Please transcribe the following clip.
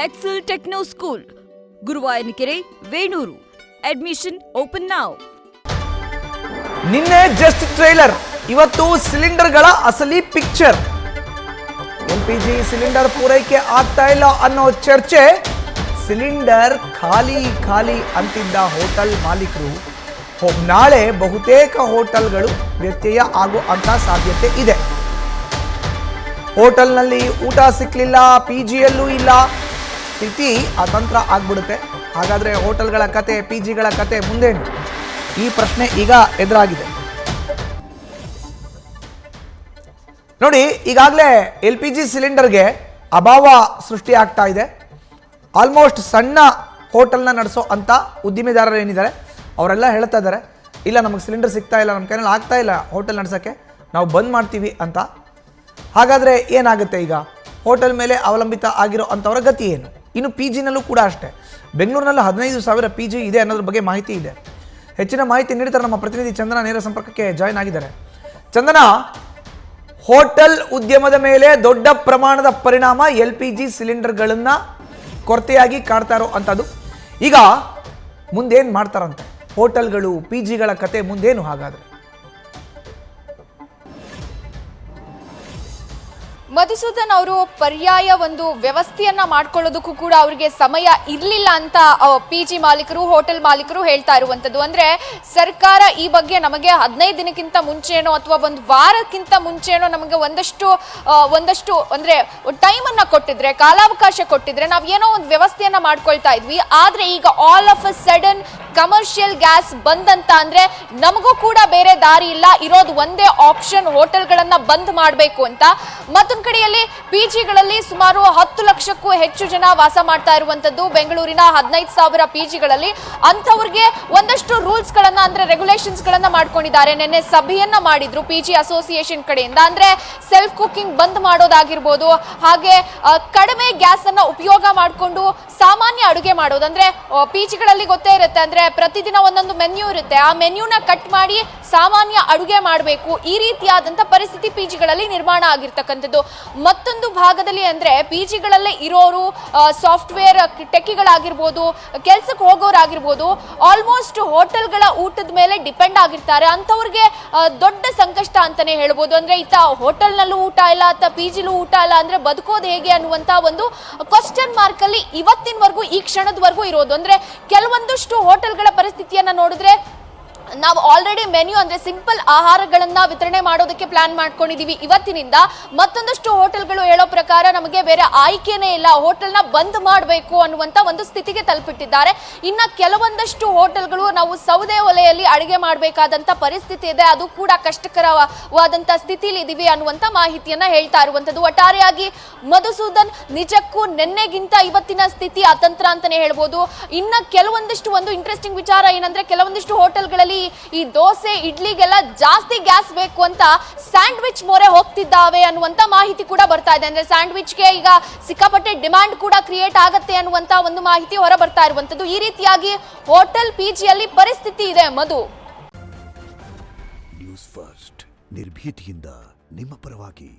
Excel Techno School, Guruvayanakere, Venur. Admission open now. ನಿನ್ನೆ just trailer, ಇವತ್ತು ಸಿಲಿಂಡರ್ಗಳ ಅಸಲಿ ಪಿಕ್ಚರ್. ಎಲ್ಪಿಜಿ ಸಿಲಿಂಡರ್ ಪೂರೈಕೆ ಆಗ್ತಾ ಇಲ್ಲ ಅನ್ನೋ ಚರ್ಚೆ. ಸಿಲಿಂಡರ್ ಖಾಲಿ ಖಾಲಿ ಅಂತಿದ್ದ ಹೋಟೆಲ್ ಮಾಲೀಕರು ನಾಳೆ ಬಹುತೇಕ ಹೋಟೆಲ್ಗಳು ವ್ಯತ್ಯಯ ಆಗುವಂತ ಸಾಧ್ಯತೆ ಇದೆ. ಹೋಟೆಲ್ನಲ್ಲಿ ಊಟ ಸಿಕ್ಲಿಲ್ಲ, ಪಿಜಿಯಲ್ಲೂ ಇಲ್ಲ, ಸ್ಥಿತಿ ಅತಂತ್ರ ಆಗ್ಬಿಡುತ್ತೆ. ಹಾಗಾದ್ರೆ ಹೋಟೆಲ್ಗಳ ಕತೆ, ಪಿಜಿಗಳ ಕತೆ ಮುಂದೇನು? ಈ ಪ್ರಶ್ನೆ ಈಗ ಎದುರಾಗಿದೆ. ನೋಡಿ, ಈಗಾಗಲೇ LPG ಸಿಲಿಂಡರ್ಗೆ ಅಭಾವ ಸೃಷ್ಟಿ ಆಗ್ತಾ ಇದೆ. ಆಲ್ಮೋಸ್ಟ್ ಸಣ್ಣ ಹೋಟೆಲ್ನ ನಡೆಸೋ ಅಂತ ಉದ್ದಿಮೆದಾರರು ಏನಿದ್ದಾರೆ ಅವರೆಲ್ಲ ಹೇಳ್ತಾ ಇದ್ದಾರೆ, ಇಲ್ಲ ನಮಗೆ ಸಿಲಿಂಡರ್ ಸಿಗ್ತಾ ಇಲ್ಲ, ನಮ್ಮ ಕೈಯಲ್ಲಿ ಆಗ್ತಾ ಇಲ್ಲ ಹೋಟೆಲ್ ನಡೆಸೋಕ್ಕೆ, ನಾವು ಬಂದ್ ಮಾಡ್ತೀವಿ ಅಂತ. ಹಾಗಾದರೆ ಏನಾಗುತ್ತೆ? ಈಗ ಹೋಟೆಲ್ ಮೇಲೆ ಅವಲಂಬಿತ ಆಗಿರೋ ಅಂಥವ್ರ ಗತಿ ಏನು? ಇನ್ನು PGನಲ್ಲೂ ಕೂಡ ಅಷ್ಟೇ. ಬೆಂಗಳೂರಿನಲ್ಲಿ 15,000 PG ಇದೆ ಅನ್ನೋದ್ರ ಬಗ್ಗೆ ಮಾಹಿತಿ ಇದೆ. ಹೆಚ್ಚಿನ ಮಾಹಿತಿ ನೀಡ್ತಾರೆ ನಮ್ಮ ಪ್ರತಿನಿಧಿ ಚಂದನ. ನೇರ ಸಂಪರ್ಕಕ್ಕೆ ಜಾಯ್ನ್ ಆಗಿದ್ದಾರೆ. ಚಂದನ, ಹೋಟೆಲ್ ಉದ್ಯಮದ ಮೇಲೆ ದೊಡ್ಡ ಪ್ರಮಾಣದ ಪರಿಣಾಮ LPG ಸಿಲಿಂಡರ್ಗಳನ್ನು ಕೊರತೆಯಾಗಿ ಕಾಡ್ತಾ ಇರೋ ಅಂಥದ್ದು. ಈಗ ಮುಂದೇನು ಮಾಡ್ತಾರಂತೆ ಹೋಟೆಲ್ಗಳು, PGಗಳ ಕತೆ ಮುಂದೇನು? ಹಾಗಾದರೆ ಮಧುಸೂದನ್ ಅವರು ಪರ್ಯಾಯ ಒಂದು ವ್ಯವಸ್ಥೆಯನ್ನ ಮಾಡ್ಕೊಳ್ಳೋದಕ್ಕೂ ಕೂಡ ಅವರಿಗೆ ಸಮಯ ಇರಲಿಲ್ಲ ಅಂತ PG ಮಾಲೀಕರು, ಹೋಟೆಲ್ ಮಾಲೀಕರು ಹೇಳ್ತಾ ಇರುವಂತದ್ದು. ಅಂದ್ರೆ ಸರ್ಕಾರ ಈ ಬಗ್ಗೆ ನಮಗೆ 15 ದಿನಕ್ಕಿಂತ ಮುಂಚೆನೋ ಅಥವಾ ಒಂದು ವಾರಕ್ಕಿಂತ ಮುಂಚೆನೋ ನಮಗೆ ಒಂದಷ್ಟು ಅಂದ್ರೆ ಟೈಮ್ ಅನ್ನ ಕೊಟ್ಟಿದ್ರೆ, ಕಾಲಾವಕಾಶ ಕೊಟ್ಟಿದ್ರೆ ನಾವು ಏನೋ ಒಂದು ವ್ಯವಸ್ಥೆಯನ್ನ ಮಾಡ್ಕೊಳ್ತಾ ಇದ್ವಿ. ಆದ್ರೆ ಈಗ all of a sudden commercial gas ಬಂದಂತ ಅಂದ್ರೆ ನಮಗೂ ಕೂಡ ಬೇರೆ ದಾರಿ ಇಲ್ಲ, ಇರೋದು ಒಂದೇ ಆಪ್ಷನ್ ಹೋಟೆಲ್ಗಳನ್ನ ಬಂದ್ ಮಾಡಬೇಕು ಅಂತ. ಮತ್ತೊಂದು ಕಡೆಯಲ್ಲಿ PGಗಳಲ್ಲಿ ಸುಮಾರು 10 ಲಕ್ಷಕ್ಕೂ ಹೆಚ್ಚು ಜನ ವಾಸ ಮಾಡ್ತಾ ಇರುವಂತದ್ದು ಬೆಂಗಳೂರಿನ 15,000 PGಗಳಲ್ಲಿ. ಅಂಥವ್ರಿಗೆ ಒಂದಷ್ಟು ರೂಲ್ಸ್ ಗಳನ್ನ ಅಂದ್ರೆ ರೆಗ್ಯುಲೇಷನ್ಸ್ ಗಳನ್ನ ಮಾಡ್ಕೊಂಡಿದ್ದಾರೆ. ನಿನ್ನೆ ಸಭೆಯನ್ನ ಮಾಡಿದ್ರು PG ಅಸೋಸಿಯೇಷನ್ ಕಡೆಯಿಂದ. ಅಂದ್ರೆ ಸೆಲ್ಫ್ ಕುಕಿಂಗ್ ಬಂದ್ ಮಾಡೋದಾಗಿರ್ಬೋದು, ಹಾಗೆ ಕಡಿಮೆ ಗ್ಯಾಸ್ ಅನ್ನ ಉಪಯೋಗ ಮಾಡಿಕೊಂಡು ಸಾಮಾನ್ಯ ಅಡುಗೆ ಮಾಡೋದು. ಅಂದ್ರೆ PGಗಳಲ್ಲಿ ಗೊತ್ತೇ ಇರುತ್ತೆ, ಅಂದ್ರೆ ಪ್ರತಿದಿನ ಒಂದೊಂದು ಮೆನ್ಯೂ ಇರುತ್ತೆ, ಆ ಮೆನ್ಯೂನ ಕಟ್ ಮಾಡಿ ಸಾಮಾನ್ಯ ಅಡುಗೆ ಮಾಡಬೇಕು. ಈ ರೀತಿಯಾದಂತ ಪರಿಸ್ಥಿತಿ PGಗಳಲ್ಲಿ ನಿರ್ಮಾಣ ಆಗಿರ್ತಕ್ಕಂಥದ್ದು. ಮತ್ತೊಂದು ಭಾಗದಲ್ಲಿ ಅಂದ್ರೆ PGಗಳಲ್ಲೇ ಇರೋರು ಸಾಫ್ಟ್ವೇರ್ ಟೆಕ್ಕಿಗಳಾಗಿರ್ಬೋದು, ಕೆಲ್ಸಕ್ಕೆ ಹೋಗೋರಾಗಿರ್ಬೋದು, ಆಲ್ಮೋಸ್ಟ್ ಹೋಟೆಲ್ಗಳ ಊಟದ ಮೇಲೆ ಡಿಪೆಂಡ್ ಆಗಿರ್ತಾರೆ. ಅಂತವ್ರಿಗೆ ದೊಡ್ಡ ಸಂಕಷ್ಟ ಅಂತಾನೆ ಹೇಳ್ಬೋದು. ಅಂದ್ರೆ ಈತ ಹೋಟೆಲ್ನಲ್ಲೂ ಊಟ ಇಲ್ಲ, ಅಥವಾ PGಲೂ ಊಟ ಇಲ್ಲ ಅಂದ್ರೆ ಬದುಕೋದು ಹೇಗೆ ಅನ್ನುವಂತ ಒಂದು ಕ್ವಶನ್ ಮಾರ್ಕ್ ಅಲ್ಲಿ ಇವತ್ತಿನವರೆಗೂ, ಈ ಕ್ಷಣದವರೆಗೂ ಇರೋದು. ಅಂದ್ರೆ ಕೆಲವೊಂದಷ್ಟು ಹೋಟೆಲ್ಗಳ ಪರಿಸ್ಥಿತಿಯನ್ನ ನೋಡಿದ್ರೆ ನಾವು ಆಲ್ರೆಡಿ ಮೆನ್ಯೂ ಅಂದ್ರೆ ಸಿಂಪಲ್ ಆಹಾರಗಳನ್ನ ವಿತರಣೆ ಮಾಡೋದಕ್ಕೆ ಪ್ಲಾನ್ ಮಾಡ್ಕೊಂಡಿದೀವಿ ಇವತ್ತಿನಿಂದ. ಮತ್ತೊಂದಷ್ಟು ಹೋಟೆಲ್ಗಳು ಹೇಳೋ ಪ್ರಕಾರ ನಮಗೆ ಬೇರೆ ಆಯ್ಕೆನೇ ಇಲ್ಲ, ಹೋಟೆಲ್ನ ಬಂದ್ ಮಾಡಬೇಕು ಅನ್ನುವಂತ ಒಂದು ಸ್ಥಿತಿಗೆ ತಲುಪಿಟ್ಟಿದ್ದಾರೆ. ಇನ್ನ ಕೆಲವೊಂದಷ್ಟು ಹೋಟೆಲ್ಗಳು ನಾವು ಸೌದೆ ಒಲೆಯಲ್ಲಿ ಅಡುಗೆ ಮಾಡಬೇಕಾದಂತ ಪರಿಸ್ಥಿತಿ ಇದೆ, ಅದು ಕೂಡ ಕಷ್ಟಕರವಾದಂತ ಸ್ಥಿತಿಲಿ ಇದೀವಿ ಅನ್ನುವಂತ ಮಾಹಿತಿಯನ್ನ ಹೇಳ್ತಾ ಇರುವಂತದ್ದು. ಒಟ್ಟಾರೆಯಾಗಿ ಮಧುಸೂದನ್, ನಿಜಕ್ಕೂ ನಿನ್ನೆಗಿಂತ ಇವತ್ತಿನ ಸ್ಥಿತಿ ಅತಂತ್ರ ಅಂತಾನೆ ಹೇಳ್ಬೋದು. ಇನ್ನ ಕೆಲವೊಂದಷ್ಟು ಒಂದು ಇಂಟ್ರೆಸ್ಟಿಂಗ್ ವಿಚಾರ ಏನಂದ್ರೆ, ಕೆಲವೊಂದಿಷ್ಟು ಹೋಟೆಲ್ಗಳಲ್ಲಿ ಈ ದೋಸೆ, ಇಡ್ಲಿಗೆಲ್ಲ ಜಾಸ್ತಿ ಗ್ಯಾಸ್ ಬೇಕು ಅಂತ ಸ್ಯಾಂಡ್ವಿಚ್ ಮೊರೆ ಹೋಗ್ತಿದ್ದಾವೆ ಅನ್ನುವಂತ ಮಾಹಿತಿ ಕೂಡ ಬರ್ತಾ ಇದೆ. ಅಂದ್ರೆ ಸ್ಯಾಂಡ್ವಿಚ್ಗೆ ಈಗ ಸಿಕ್ಕಾಪಟ್ಟೆ ಡಿಮ್ಯಾಂಡ್ ಕೂಡ ಕ್ರಿಯೇಟ್ ಆಗತ್ತೆ ಅನ್ನುವಂತ ಒಂದು ಮಾಹಿತಿ ಹೊರ ಬರ್ತಾ ಇರುವಂತದ್ದು. ಈ ರೀತಿಯಾಗಿ ಹೋಟೆಲ್ PGಯಲ್ಲಿ ಪರಿಸ್ಥಿತಿ ಇದೆ. ಮಧು, ನ್ಯೂಸ್ ಫಸ್ಟ್ ನಿರ್ಭೀತಿಯಿಂದ ನಿಮ್ಮ ಪರವಾಗಿ.